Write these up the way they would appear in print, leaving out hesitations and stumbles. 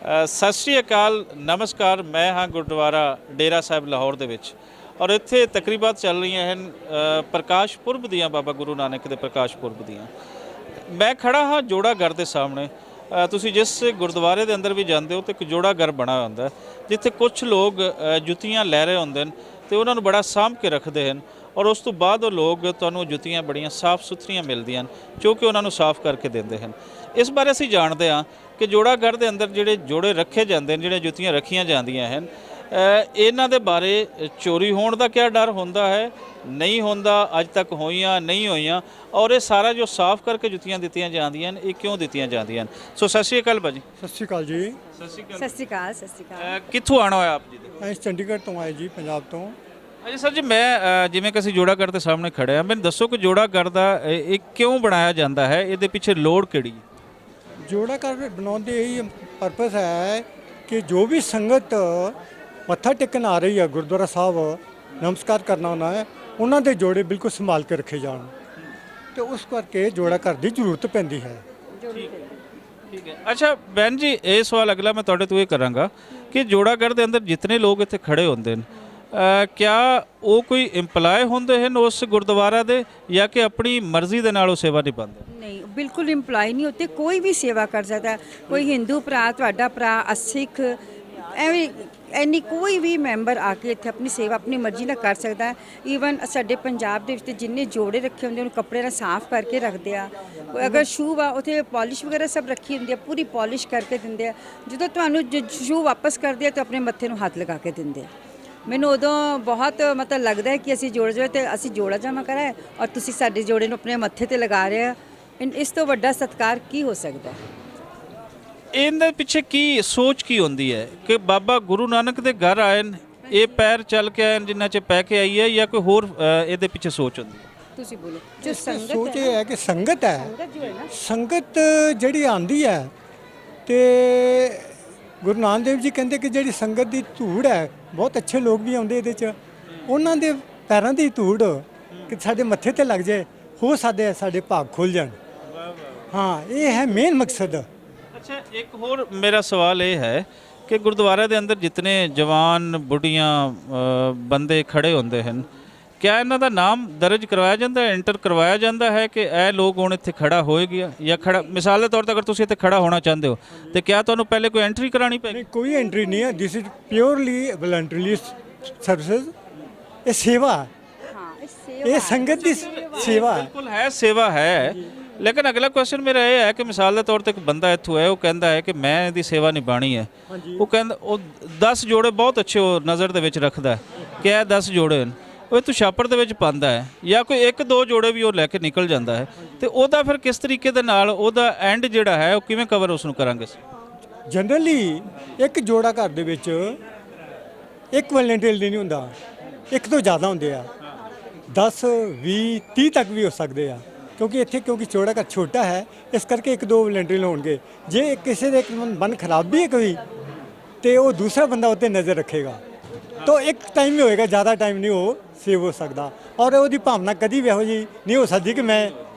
ਸਤਿ ਸ਼੍ਰੀ ਅਕਾਲ, ਨਮਸਕਾਰ। ਮੈਂ ਹਾਂ ਗੁਰਦੁਆਰਾ ਡੇਰਾ ਸਾਹਿਬ ਲਾਹੌਰ ਦੇ ਵਿੱਚ ਔਰ ਇੱਥੇ ਤਕਰੀਬਾਤ ਚੱਲ ਰਹੀਆਂ ਹਨ ਪ੍ਰਕਾਸ਼ ਪੁਰਬ ਦੀਆਂ, ਬਾਬਾ ਗੁਰੂ ਨਾਨਕ ਦੇ ਪ੍ਰਕਾਸ਼ ਪੁਰਬ ਦੀਆਂ। ਮੈਂ ਖੜਾ ਹਾਂ ਜੋੜਾ ਘਰ ਦੇ ਸਾਹਮਣੇ। ਤੁਸੀਂ ਜਿਸ ਗੁਰਦੁਆਰੇ ਦੇ ਅੰਦਰ ਵੀ ਜਾਂਦੇ ਹੋ ਤਾਂ ਇੱਕ ਜੋੜਾ ਘਰ ਬਣਾ ਹੁੰਦਾ ਜਿੱਥੇ ਕੁਝ ਲੋਕ ਜੁੱਤੀਆਂ ਲੈ ਰਹੇ ਹੁੰਦੇ ਨੇ ਅਤੇ ਉਹਨਾਂ ਨੂੰ ਬੜਾ ਸਾਂਭ ਕੇ ਰੱਖਦੇ ਹਨ ਔਰ ਉਸ ਤੋਂ ਬਾਅਦ ਉਹ ਲੋਕ ਤੁਹਾਨੂੰ ਜੁੱਤੀਆਂ ਬੜੀਆਂ ਸਾਫ਼ ਸੁਥਰੀਆਂ ਮਿਲਦੀਆਂ ਹਨ ਜੋ ਕਿ ਉਹਨਾਂ ਨੂੰ ਸਾਫ਼ ਕਰਕੇ ਦਿੰਦੇ ਹਨ। ਇਸ ਬਾਰੇ ਅਸੀਂ ਜਾਣਦੇ ਹਾਂ ਕਿ ਜੋੜਾ ਘਰ ਦੇ ਅੰਦਰ ਜਿਹੜੇ ਜੋੜੇ ਰੱਖੇ ਜਾਂਦੇ ਨੇ, ਜਿਹੜੀਆਂ ਜੁੱਤੀਆਂ ਰੱਖੀਆਂ ਜਾਂਦੀਆਂ ਹਨ, ਇਹਨਾਂ ਦੇ ਬਾਰੇ ਚੋਰੀ ਹੋਣ ਦਾ ਕਿਆ ਡਰ ਹੁੰਦਾ ਹੈ, ਨਹੀਂ ਹੁੰਦਾ, ਅੱਜ ਤੱਕ ਹੋਈਆਂ ਨਹੀਂ ਹੋਈਆਂ, ਔਰ ਇਹ ਸਾਰਾ ਜੋ ਸਾਫ਼ ਕਰਕੇ ਜੁੱਤੀਆਂ ਦਿੱਤੀਆਂ ਜਾਂਦੀਆਂ ਨੇ ਇਹ ਕਿਉਂ ਦਿੱਤੀਆਂ ਜਾਂਦੀਆਂ ਨੇ। ਸੋ ਸਤਿ ਸ਼੍ਰੀ ਅਕਾਲ ਭਾਜੀ। ਸਤਿ ਸ਼੍ਰੀ ਅਕਾਲ ਜੀ। ਸਤਿ ਸ਼੍ਰੀ ਸਤਿ ਸ਼੍ਰੀ ਅਕਾਲ। ਸਤਿ ਸ਼੍ਰੀ ਅਕਾਲ। ਕਿੱਥੋਂ ਆਉਣਾ ਹੋਇਆ ਆਪ ਜੀ ਦੇ? ਅਸੀਂ ਚੰਡੀਗੜ੍ਹ ਤੋਂ ਆਏ ਜੀ, ਪੰਜਾਬ ਤੋਂ। ਅੱਛਾ ਸਰ ਜੀ, ਮੈਂ ਜਿਵੇਂ ਕਿ ਅਸੀਂ ਜੋੜਾ ਘਰ ਦੇ ਸਾਹਮਣੇ ਖੜੇ ਹਾਂ, ਮੈਨੂੰ ਦੱਸੋ ਕਿ ਜੋੜਾ ਘਰ ਦਾ ਇਹ ਕਿਉਂ ਬਣਾਇਆ ਜਾਂਦਾ ਹੈ, ਇਹਦੇ ਪਿੱਛੇ ਲੋੜ ਕਿਹੜੀ ਹੈ? ਜੋੜਾ ਘਰ ਬਣਾਉਣ ਦੇ ਇਹੀ ਪਰਪਸ ਹੈ ਕਿ ਜੋ ਵੀ ਸੰਗਤ ਮੱਥਾ ਟੇਕਣ ਆ ਰਹੀ ਹੈ ਗੁਰਦੁਆਰਾ ਸਾਹਿਬ, ਨਮਸਕਾਰ ਕਰਨਾ ਉਹਨਾਂ ਹੈ, ਉਹਨਾਂ ਦੇ ਜੋੜੇ ਬਿਲਕੁਲ ਸੰਭਾਲ ਕੇ ਰੱਖੇ ਜਾਣ ਤੇ ਉਸ ਕਰਕੇ ਜੋੜਾ ਘਰ ਦੀ ਜ਼ਰੂਰਤ ਪੈਂਦੀ ਹੈ। ਠੀਕ ਹੈ। ਅੱਛਾ ਬੈਨ ਜੀ, ਇਹ ਸਵਾਲ ਅਗਲਾ ਮੈਂ ਤੁਹਾਡੇ ਤੋਂ ਇਹ ਕਰਾਂਗਾ ਕਿ ਜੋੜਾ ਘਰ ਦੇ ਅੰਦਰ ਜਿਤਨੇ ਲੋਕ ਇੱਥੇ ਖੜੇ ਹੁੰਦੇ ਨੇ, ਕਿਆ ਉਹ ਕੋਈ ਇੰਪਲਾਏ ਹੁੰਦੇ ਹਨ ਉਸ ਗੁਰਦੁਆਰਾ ਦੇ ਜਾਂ ਕਿ ਆਪਣੀ ਮਰਜ਼ੀ ਦੇ ਨਾਲ ਉਹ ਸੇਵਾ ਨਿਭਾਉਂਦੇ? ਨਹੀਂ, ਬਿਲਕੁਲ ਇੰਪਲਾਈ ਨਹੀਂ ਹੁੰਦੇ। ਕੋਈ ਵੀ ਸੇਵਾ ਕਰ ਸਕਦਾ, ਕੋਈ ਹਿੰਦੂ ਭਰਾ, ਤੁਹਾਡਾ ਭਰਾ, ਸਿੱਖ, ਐਵੇਂ ਐਨੀ ਕੋਈ ਵੀ ਮੈਂਬਰ ਆ ਕੇ ਇੱਥੇ ਆਪਣੀ ਸੇਵਾ ਆਪਣੀ ਮਰਜ਼ੀ ਨਾਲ ਕਰ ਸਕਦਾ। ਈਵਨ ਸਾਡੇ ਪੰਜਾਬ ਦੇ ਵਿੱਚ ਜਿੰਨੇ ਜੋੜੇ ਰੱਖੇ ਹੁੰਦੇ ਉਹਨੂੰ ਕੱਪੜੇ ਨਾਲ ਸਾਫ਼ ਕਰਕੇ ਰੱਖਦੇ ਆ। ਅਗਰ ਸ਼ੂ ਆ ਉੱਥੇ ਪਾਲਿਸ਼ ਵਗੈਰਾ ਸਭ ਰੱਖੀ ਹੁੰਦੀ ਆ, ਪੂਰੀ ਪਾਲਿਸ਼ ਕਰਕੇ ਦਿੰਦੇ ਆ। ਜਦੋਂ ਤੁਹਾਨੂੰ ਸ਼ੂ ਵਾਪਸ ਕਰਦੇ ਆ ਤਾਂ ਆਪਣੇ ਮੱਥੇ ਨੂੰ ਹੱਥ ਲਗਾ ਕੇ ਦਿੰਦੇ ਆ। ਮੈਨੂੰ ਉਦੋਂ ਬਹੁਤ ਮਤਲਬ ਲੱਗਦਾ ਹੈ ਕਿ ਅਸੀਂ ਜੋੜੇ ਤੇ ਅਸੀਂ ਜੋੜਾ ਜਮ੍ਹਾਂ ਕਰਾਇਆ ਔਰ ਤੁਸੀਂ ਸਾਡੇ ਜੋੜੇ ਨੂੰ ਆਪਣੇ ਮੱਥੇ ਤੇ ਲਗਾ ਰਹੇ ਆ। ਇਸ ਤੋਂ ਵੱਡਾ ਸਤਿਕਾਰ ਕੀ ਹੋ ਸਕਦਾ? ਇਹਦੇ ਪਿੱਛੇ ਕੀ ਸੋਚ ਕੀ ਹੁੰਦੀ ਹੈ ਕਿ ਬਾਬਾ ਗੁਰੂ ਨਾਨਕ ਦੇ ਘਰ ਆਏ ਨੇ, ਇਹ ਪੈਰ ਚੱਲ ਕੇ ਆਏ ਨੇ ਜਿੰਨਾ ਚ ਪੈ ਕੇ ਆਈ ਹੈ, ਜਾਂ ਕੋਈ ਹੋਰ ਇਹਦੇ ਪਿੱਛੇ ਸੋਚ ਹੁੰਦੀ ਹੈ? ਤੁਸੀਂ ਬੋਲੋ। ਜੋ ਸੰਗਤ ਸੋਚ ਇਹ ਹੈ ਕਿ ਸੰਗਤ ਜੋ ਹੈ ਨਾ, ਸੰਗਤ ਜਿਹੜੀ ਆਂਦੀ ਹੈ ਤੇ ਗੁਰੂ ਨਾਨਕ ਦੇਵ ਜੀ ਕਹਿੰਦੇ ਕਿ ਜਿਹੜੀ ਸੰਗਤ ਦੀ ਧੂੜ ਹੈ, ਬਹੁਤ ਅੱਛੇ ਲੋਕ ਵੀ ਆਉਂਦੇ ਇਹਦੇ 'ਚ, ਉਹਨਾਂ ਦੇ ਪੈਰਾਂ ਦੀ ਧੂੜ ਕਿ ਸਾਡੇ ਮੱਥੇ ਤੇ ਲੱਗ ਜਾਏ, ਹੋ ਸਾਡੇ ਭਾਗ ਖੁੱਲ ਜਾਣ। ਹਾਂ, ਇਹ ਹੈ ਮੇਨ ਮਕਸਦ। ਅੱਛਾ, ਇੱਕ ਹੋਰ ਮੇਰਾ ਸਵਾਲ ਇਹ ਹੈ ਕਿ ਗੁਰਦੁਆਰੇ ਦੇ ਅੰਦਰ ਜਿਤਨੇ ਜਵਾਨ ਬੁੱਢੀਆਂ ਬੰਦੇ ਖੜੇ ਹੁੰਦੇ ਹਨ, ਕਿਆ ਇਹਨਾਂ ਦਾ ਨਾਮ ਦਰਜ ਕਰਵਾਇਆ ਜਾਂਦਾ ਹੈ, ਐਂਟਰ ਕਰਵਾਇਆ ਜਾਂਦਾ ਹੈ ਕਿ ਇਹ ਲੋਕ ਹੁਣ ਇੱਥੇ ਖੜਾ ਹੋਏਗਾ ਜਾਂ ਖੜਾ? ਮਿਸਾਲ ਦੇ ਤੌਰ ਤੇ ਅਗਰ ਤੁਸੀਂ ਇੱਥੇ ਖੜਾ ਹੋਣਾ ਚਾਹੁੰਦੇ ਹੋ ਤੇ ਕਿਆ ਤੁਹਾਨੂੰ ਪਹਿਲੇ ਕੋਈ ਐਂਟਰੀ ਕਰਾਉਣੀ ਪਏਗੀ? ਨਹੀਂ, ਕੋਈ ਐਂਟਰੀ ਨਹੀਂ ਹੈ। This is purely voluntarily services. ਇਹ ਸੇਵਾ, ਇਹ ਸੰਗਤ ਦੀ ਸੇਵਾ ਹੈ। ਬਿਲਕੁਲ ਹੈ, ਸੇਵਾ ਹੈ। ਲੇਕਿਨ ਅਗਲਾ ਕੁਐਸਚਨ ਮੇਰਾ ਇਹ ਹੈ ਕਿ ਮਿਸਾਲ ਦੇ ਤੌਰ ਤੇ ਇੱਕ ਬੰਦਾ ਇੱਥੋਂ ਹੈ, ਉਹ ਕਹਿੰਦਾ ਹੈ ਕਿ ਮੈਂ ਇਹਦੀ ਸੇਵਾ ਨਿਭਾਣੀ ਹੈ। ਉਹ ਕਹਿੰਦਾ ਉਹ 10 ਜੋੜੇ ਬਹੁਤ ਅੱਛੇ ਉਹ ਨਜ਼ਰ ਦੇ ਵਿੱਚ ਰੱਖਦਾ ਹੈ ਕਿ ਇਹ 10 ਜੋੜੇ ਹਨ, ਉਹ ਤੂੰ ਛਾਪੜ ਦੇ ਵਿੱਚ ਪਾਉਂਦਾ ਹੈ ਜਾਂ ਕੋਈ 1-2 ਜੋੜੇ ਵੀ ਉਹ ਲੈ ਕੇ ਨਿਕਲ ਜਾਂਦਾ ਹੈ, ਤੇ ਉਹਦਾ ਫਿਰ ਕਿਸ ਤਰੀਕੇ ਦੇ ਨਾਲ ਉਹਦਾ ਐਂਡ ਜਿਹੜਾ ਹੈ ਉਹ ਕਿਵੇਂ ਕਵਰ ਉਸ ਨੂੰ ਕਰਾਂਗੇ? ਜਨਰਲੀ ਇੱਕ ਜੋੜਾ ਘਰ ਦੇ ਵਿੱਚ ਇੱਕ ਵਲੰਟੀਅਰ ਨਹੀਂ ਹੁੰਦਾ, ਇੱਕ ਤੋਂ ਜ਼ਿਆਦਾ ਹੁੰਦੇ ਆ, 10 20 30 ਤੱਕ ਵੀ ਹੋ ਸਕਦੇ ਆ, ਕਿਉਂਕਿ ਜੋੜਾ ਘਰ ਛੋਟਾ ਹੈ, ਇਸ ਕਰਕੇ 1-2 ਵਲੰਟੀਅਰ ਹੋਣਗੇ। ਜੇ ਕਿਸੇ ਦੇ ਮਨ ਖਰਾਬ ਵੀ ਹੈ ਕੋਈ ਤੇ ਉਹ ਦੂਸਰਾ ਬੰਦਾ ਉੱਤੇ ਨਜ਼ਰ ਰੱਖੇਗਾ, ਤਾਂ ਇੱਕ ਟਾਈਮ ਹੀ ਹੋਏਗਾ, ਜ਼ਿਆਦਾ ਟਾਈਮ ਨਹੀਂ ਉਹ ਸੇਵ ਹੋ ਸਕਦਾ। ਔਰ ਉਹਦੀ ਭਾਵਨਾ ਕਦੀ ਵੀ ਇਹੋ ਜਿਹੀ ਨਹੀਂ ਹੋ ਸਕਦੀ ਕਿ ਮੈਂ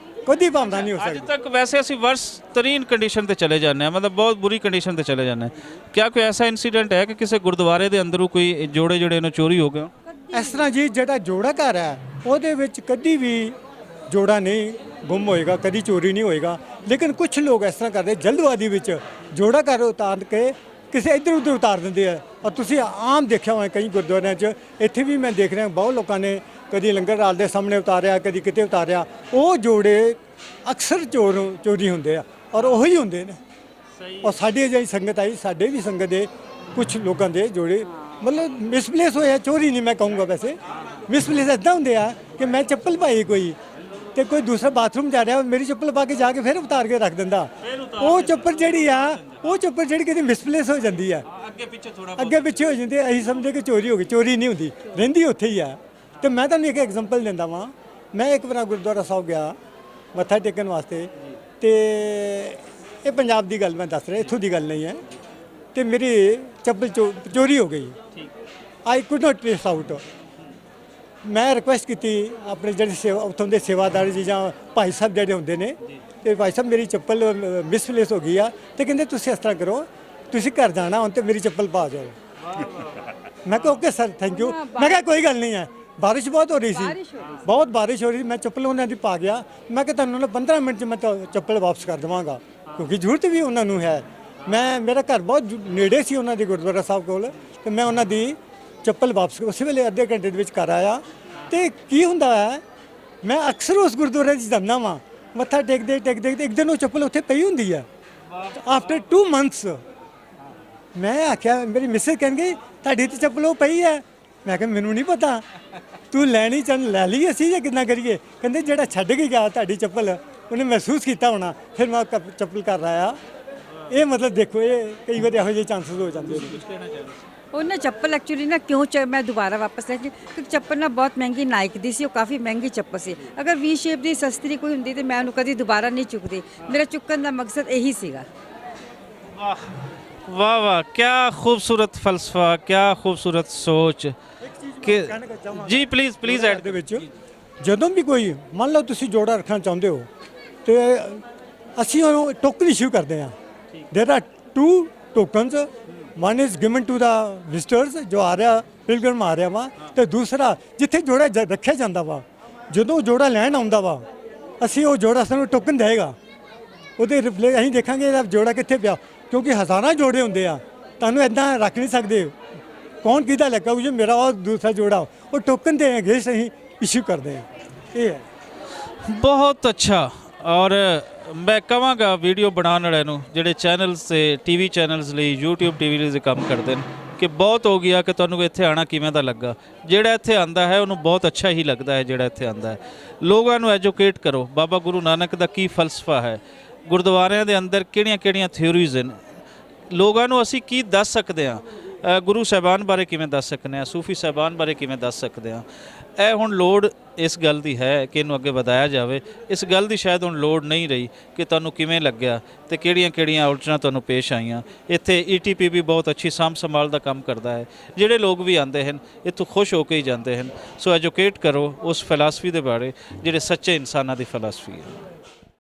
ਕਦੀ ਭਾਵਨਾ ਨਹੀਂ ਹੋ ਸਕਦੀ। ਅੱਜ ਤੱਕ ਵੈਸੇ ਅਸੀਂ ਵਰਸਤਰੀਨ ਕੰਡੀਸ਼ਨ ਤੇ ਚਲੇ ਜਾਂਦੇ ਹਾਂ, ਮਤਲਬ ਬਹੁਤ ਬੁਰੀ ਕੰਡੀਸ਼ਨ ਤੇ ਚਲੇ ਜਾਂਦੇ ਹਾਂ। ਕਿਆ ਕੋਈ ਐਸਾ ਇਨਸੀਡੈਂਟ ਹੈ ਕਿ ਕਿਸੇ ਗੁਰਦੁਆਰੇ ਦੇ ਅੰਦਰੋਂ ਕੋਈ ਜੋੜੇ ਨੂੰ ਚੋਰੀ ਹੋ ਗਿਆ? ਇਸ ਤਰ੍ਹਾਂ ਜੀ, ਜਿਹੜਾ ਜੋੜਾ ਘਰ ਹੈ ਉਹਦੇ ਵਿੱਚ ਕਦੀ ਵੀ ਜੋੜਾ ਨਹੀਂ ਗੁੰਮ ਹੋਏਗਾ, ਕਦੀ ਚੋਰੀ ਨਹੀਂ ਹੋਏਗਾ। ਲੇਕਿਨ ਕੁਝ ਲੋਕ ਇਸ ਤਰ੍ਹਾਂ ਕਰਦੇ, ਜਲਦਬਾਜ਼ੀ ਵਿੱਚ ਜੋੜਾ ਘਰ ਉਤਾਰ ਕੇ ਕਿਸੇ ਇੱਧਰ ਉੱਧਰ ਉਤਾਰ ਦਿੰਦੇ ਆ। ਔਰ ਤੁਸੀਂ ਆਮ ਦੇਖਿਆ ਹੋਇਆ ਕਈ ਗੁਰਦੁਆਰਿਆਂ 'ਚ, ਇੱਥੇ ਵੀ ਮੈਂ ਦੇਖ ਰਿਹਾ ਬਹੁਤ ਲੋਕਾਂ ਨੇ ਕਦੀ ਲੰਗਰ ਹਾਲ ਦੇ ਸਾਹਮਣੇ ਉਤਾਰਿਆ, ਕਦੀ ਕਿਤੇ ਉਤਾਰਿਆ। ਉਹ ਜੋੜੇ ਅਕਸਰ ਚੋਰੀ ਹੁੰਦੇ ਆ ਔਰ ਉਹੀ ਹੁੰਦੇ ਨੇ। ਔਰ ਸਾਡੀ ਜਿਹੜੀ ਸੰਗਤ ਆਈ, ਸਾਡੇ ਵੀ ਸੰਗਤ ਦੇ ਕੁਝ ਲੋਕਾਂ ਦੇ ਜੋੜੇ ਮਤਲਬ ਮਿਸਪਲੇਸ ਹੋਏ ਆ, ਚੋਰੀ ਨਹੀਂ ਮੈਂ ਕਹੂੰਗਾ, ਵੈਸੇ ਮਿਸਪਲੇਸ ਇੱਦਾਂ ਹੁੰਦੇ ਆ ਕਿ ਮੈਂ ਚੱਪਲ ਪਾਈ ਕੋਈ ਤੇ ਕੋਈ ਦੂਸਰਾ ਬਾਥਰੂਮ ਜਾ ਰਿਹਾ, ਮੇਰੀ ਚੱਪਲ ਪਾ ਕੇ ਜਾ ਕੇ ਫਿਰ ਉਤਾਰ ਕੇ ਰੱਖ ਦਿੰਦਾ। ਉਹ ਚੱਪਲ ਜਿਹੜੀ ਕਿਤੇ ਮਿਸਪਲੇਸ ਹੋ ਜਾਂਦੀ ਆ, ਅੱਗੇ ਪਿੱਛੇ ਹੋ ਜਾਂਦੀ, ਅਸੀਂ ਸਮਝਦੇ ਕਿ ਚੋਰੀ ਹੋ ਗਈ। ਚੋਰੀ ਨਹੀਂ ਹੁੰਦੀ, ਰਹਿੰਦੀ ਉੱਥੇ ਹੀ ਆ। ਤੇ ਮੈਂ ਤੁਹਾਨੂੰ ਇੱਕ ਐਗਜ਼ਾਮਪਲ ਦਿੰਦਾ ਵਾਂ। ਮੈਂ ਇੱਕ ਵਾਰ ਗੁਰਦੁਆਰਾ ਸਾਹਿਬ ਗਿਆ ਮੱਥਾ ਟੇਕਣ ਵਾਸਤੇ, ਤੇ ਇਹ ਪੰਜਾਬ ਦੀ ਗੱਲ ਮੈਂ ਦੱਸ ਰਿਹਾ, ਇੱਥੋਂ ਦੀ ਗੱਲ ਨਹੀਂ ਹੈ। ਤੇ ਮੇਰੀ ਚੱਪਲ ਚੋਰੀ ਹੋ ਗਈ। I could not trace out. ਮੈਂ ਰਿਕੁਐਸਟ ਕੀਤੀ ਆਪਣੇ ਜਿਹੜੇ ਉੱਥੋਂ ਦੇ ਸੇਵਾਦਾਰ ਜੀ ਜਾਂ ਭਾਈ ਸਾਹਿਬ ਜਿਹੜੇ ਹੁੰਦੇ ਨੇ, ਤੇ ਭਾਈ ਸਾਹਿਬ ਮੇਰੀ ਚੱਪਲ ਮਿਸਪਲੇਸ ਹੋ ਗਈ ਆ, ਤੇ ਕਹਿੰਦੇ ਤੁਸੀਂ ਇਸ ਤਰ੍ਹਾਂ ਕਰੋ ਤੁਸੀਂ ਘਰ ਜਾਣਾ ਹੁਣ ਤੇ ਮੇਰੀ ਚੱਪਲ ਪਾ ਜਾਓ। ਮੈਂ ਕਿਹਾ ਓਕੇ ਸਰ ਥੈਂਕ ਯੂ। ਮੈਂ ਕਿਹਾ ਕੋਈ ਗੱਲ ਨਹੀਂ ਹੈ, ਬਾਰਿਸ਼ ਬਹੁਤ ਹੋ ਰਹੀ ਸੀ, ਬਹੁਤ ਬਾਰਿਸ਼ ਹੋ ਰਹੀ ਸੀ। ਮੈਂ ਚੱਪਲ ਉਹਨਾਂ ਦੀ ਪਾ ਗਿਆ। ਮੈਂ ਕਿਹਾ ਤੁਹਾਨੂੰ ਨਾ 15 ਮਿੰਟ 'ਚ ਮੈਂ ਚੱਪਲ ਵਾਪਸ ਕਰ ਦੇਵਾਂਗਾ, ਕਿਉਂਕਿ ਜ਼ਰੂਰਤ ਵੀ ਉਹਨਾਂ ਨੂੰ ਹੈ। ਮੇਰਾ ਘਰ ਬਹੁਤ ਨੇੜੇ ਸੀ ਉਹਨਾਂ ਦੀ ਗੁਰਦੁਆਰਾ ਸਾਹਿਬ ਕੋਲ, ਤੇ ਮੈਂ ਉਹਨਾਂ ਦੀ ਚੱਪਲ ਵਾਪਸ ਉਸੇ ਵੇਲੇ ਅੱਧੇ ਘੰਟੇ ਦੇ ਵਿੱਚ ਕਰ ਆਇਆ। ਤੇ ਕੀ ਹੁੰਦਾ ਹੈ, ਮੈਂ ਅਕਸਰ ਉਸ ਗੁਰਦੁਆਰੇ 'ਚ ਜਾਂਦਾ ਵਾਂ, ਮੱਥਾ ਟੇਕਦੇ ਇੱਕ ਦਿਨ ਉਹ ਚੱਪਲ ਉੱਥੇ ਪਈ ਹੁੰਦੀ ਹੈ। ਆਫਟਰ 2 ਮੰਥਸ ਮੈਂ ਆਖਿਆ, ਮੇਰੀ ਮਿਸਿਸ ਕਹਿੰਗੇ ਤੁਹਾਡੀ ਤੇ ਚੱਪਲ ਉਹ ਪਈ ਹੈ। ਮੈਂ ਕਿਹਾ ਮੈਨੂੰ ਨਹੀਂ ਪਤਾ, ਤੂੰ ਲੈਣੀ ਚੱਲ ਲੈ ਲਈ ਅਸੀਂ ਜਾਂ ਕਿੱਦਾਂ ਕਰੀਏ। ਕਹਿੰਦੇ ਜਿਹੜਾ ਛੱਡ ਕੇ ਗਿਆ ਤੁਹਾਡੀ ਚੱਪਲ ਉਹਨੇ ਮਹਿਸੂਸ ਕੀਤਾ ਹੋਣਾ, ਫਿਰ ਮੈਂ ਚੱਪਲ ਕਰ ਆਇਆ। ਇਹ ਮਤਲਬ ਦੇਖੋ, ਇਹ ਕਈ ਵਾਰ ਇਹੋ ਜਿਹੇ ਚਾਂਸਸ ਹੋ ਜਾਂਦੇ ਨੇ। ਉਹਨਾਂ ਚੱਪਲ ਐਕਚੁਅਲੀ ਨਾ ਮੈਂ ਦੁਬਾਰਾ ਵਾਪਸ ਲੈ ਕੇ, ਕਿਉਂਕਿ ਚੱਪਲ ਨਾ ਬਹੁਤ ਮਹਿੰਗੀ ਨਾਈਕ ਦੀ ਸੀ, ਉਹ ਕਾਫੀ ਮਹਿੰਗੀ ਚੱਪਲ ਸੀ। ਅਗਰ ਵੀ ਸ਼ੇਪ ਦੀ ਸਸਤੀ ਕੋਈ ਹੁੰਦੀ ਤੇ ਮੈਂ ਉਹਨੂੰ ਕਦੀ ਦੁਬਾਰਾ ਨਹੀਂ ਚੁੱਕਦੀ। ਮੇਰਾ ਚੁੱਕਣ ਦਾ ਮਕਸਦ ਇਹੀ ਸੀਗਾ। वाह वाह वाह, क्या खूबसूरत फलसफा, क्या खूबसूरत सोच कि जी प्लीज़ प्लीज़ ऐड ਦੇ ਵਿੱਚ ਜਦੋਂ ਵੀ ਕੋਈ ਮੰਨ ਲਓ ਤੁਸੀਂ ਜੋੜਾ ਰੱਖਣਾ ਚਾਹੁੰਦੇ ਹੋ, ਤੇ ਅਸੀਂ ਉਹਨੂੰ ਟੋਕਨ ਇਸ਼ੂ ਕਰਦੇ ਹਾਂ। There are 2 tokens, one is given to the visitors ਜੋ ਆ ਰਿਹਾ, ਪਿਲਗ੍ਰਿਮ ਆ ਰਿਹਾ ਵਾ, ਤੇ ਦੂਸਰਾ ਜਿੱਥੇ ਜੋੜਾ ਰੱਖਿਆ ਜਾਂਦਾ ਵਾ, ਜਦੋਂ ਜੋੜਾ ਲੈਣ ਆਉਂਦਾ ਵਾ, ਅਸੀਂ ਉਹ ਜੋੜਾ ਸਾਨੂੰ ਟੋਕਨ ਦੇਗਾ। ਉਹਦੇ ਰਿਪਲੇ ਅਸੀਂ ਦੇਖਾਂਗੇ ਇਹਦਾ ਜੋੜਾ ਕਿੱਥੇ ਪਿਆ, ਕਿਉਂਕਿ ਹਜ਼ਾਰਾਂ ਜੋੜੇ ਹੁੰਦੇ ਆ, ਤੁਹਾਨੂੰ ਇੱਦਾਂ ਰੱਖ ਨਹੀਂ ਸਕਦੇ। ਕੌਣ ਕਿਹਦਾ ਲੱਗਾ ਉਹ ਮੇਰਾ ਉਹ ਦੂਸਰਾ ਜੋੜਾ, ਉਹ ਟੋਕਨ ਦੇ ਅਗੇਂਸਟ ਅਸੀਂ ਇਸ਼ੂ ਕਰਦੇ ਹਾਂ। ਇਹ ਹੈ ਬਹੁਤ ਅੱਛਾ। ਔਰ ਮੈਂ ਕਹਾਂਗਾ ਵੀਡੀਓ ਬਣਾਉਣ ਵਾਲਿਆਂ ਨੂੰ, ਜਿਹੜੇ ਚੈਨਲਸ ਤੇ ਟੀਵੀ ਚੈਨਲਸ ਲਈ, YouTube ਟੀਵੀ ਲਈ ਕੰਮ ਕਰਦੇ ਨੇ, ਕਿ ਬਹੁਤ ਹੋ ਗਿਆ ਕਿ ਤੁਹਾਨੂੰ ਇੱਥੇ ਆਉਣਾ ਕਿਵੇਂ ਦਾ ਲੱਗਾ। ਜਿਹੜਾ ਇੱਥੇ ਆਂਦਾ ਹੈ ਉਹਨੂੰ ਬਹੁਤ ਅੱਛਾ ਹੀ ਲੱਗਦਾ ਹੈ। ਜਿਹੜਾ ਇੱਥੇ ਆਂਦਾ ਹੈ, ਲੋਕਾਂ ਨੂੰ ਐਜੂਕੇਟ ਕਰੋ। ਬਾਬਾ ਗੁਰੂ ਨਾਨਕ ਦਾ ਕੀ ਫਲਸਫਾ ਹੈ, ਗੁਰਦੁਆਰਿਆਂ ਦੇ ਅੰਦਰ ਕਿਹੜੀਆਂ ਥਿਊਰੀਜ਼ ਨੇ, ਲੋਕਾਂ ਨੂੰ ਅਸੀਂ ਕੀ ਦੱਸ ਸਕਦੇ ਹਾਂ, ਗੁਰੂ ਸਾਹਿਬਾਨ ਬਾਰੇ ਕਿਵੇਂ ਦੱਸ ਸਕਦੇ ਹਾਂ, ਸੂਫੀ ਸਾਹਿਬਾਨ ਬਾਰੇ ਕਿਵੇਂ ਦੱਸ ਸਕਦੇ ਹਾਂ। ਇਹ ਹੁਣ ਲੋੜ ਇਸ ਗੱਲ ਦੀ ਹੈ ਕਿ ਇਹਨੂੰ ਅੱਗੇ ਵਧਾਇਆ ਜਾਵੇ। ਇਸ ਗੱਲ ਦੀ ਸ਼ਾਇਦ ਹੁਣ ਲੋੜ ਨਹੀਂ ਰਹੀ ਕਿ ਤੁਹਾਨੂੰ ਕਿਵੇਂ ਲੱਗਿਆ ਤੇ ਕਿਹੜੀਆਂ ਉਲਝਣਾਂ ਤੁਹਾਨੂੰ ਪੇਸ਼ ਆਈਆਂ। ਇੱਥੇ ETP ਵੀ ਬਹੁਤ ਅੱਛੀ ਸਾਂਭ ਸੰਭਾਲ ਦਾ ਕੰਮ ਕਰਦਾ ਹੈ। ਜਿਹੜੇ ਲੋਕ ਵੀ ਆਉਂਦੇ ਹਨ ਇੱਥੋਂ ਖੁਸ਼ ਹੋ ਕੇ ਹੀ ਜਾਂਦੇ ਹਨ। ਸੋ ਐਜੂਕੇਟ ਕਰੋ ਉਸ ਫਿਲਾਸਫੀ ਦੇ ਬਾਰੇ ਜਿਹੜੇ ਸੱਚੇ ਇਨਸਾਨਾਂ ਦੀ ਫਿਲਾਸਫੀ ਹੈ।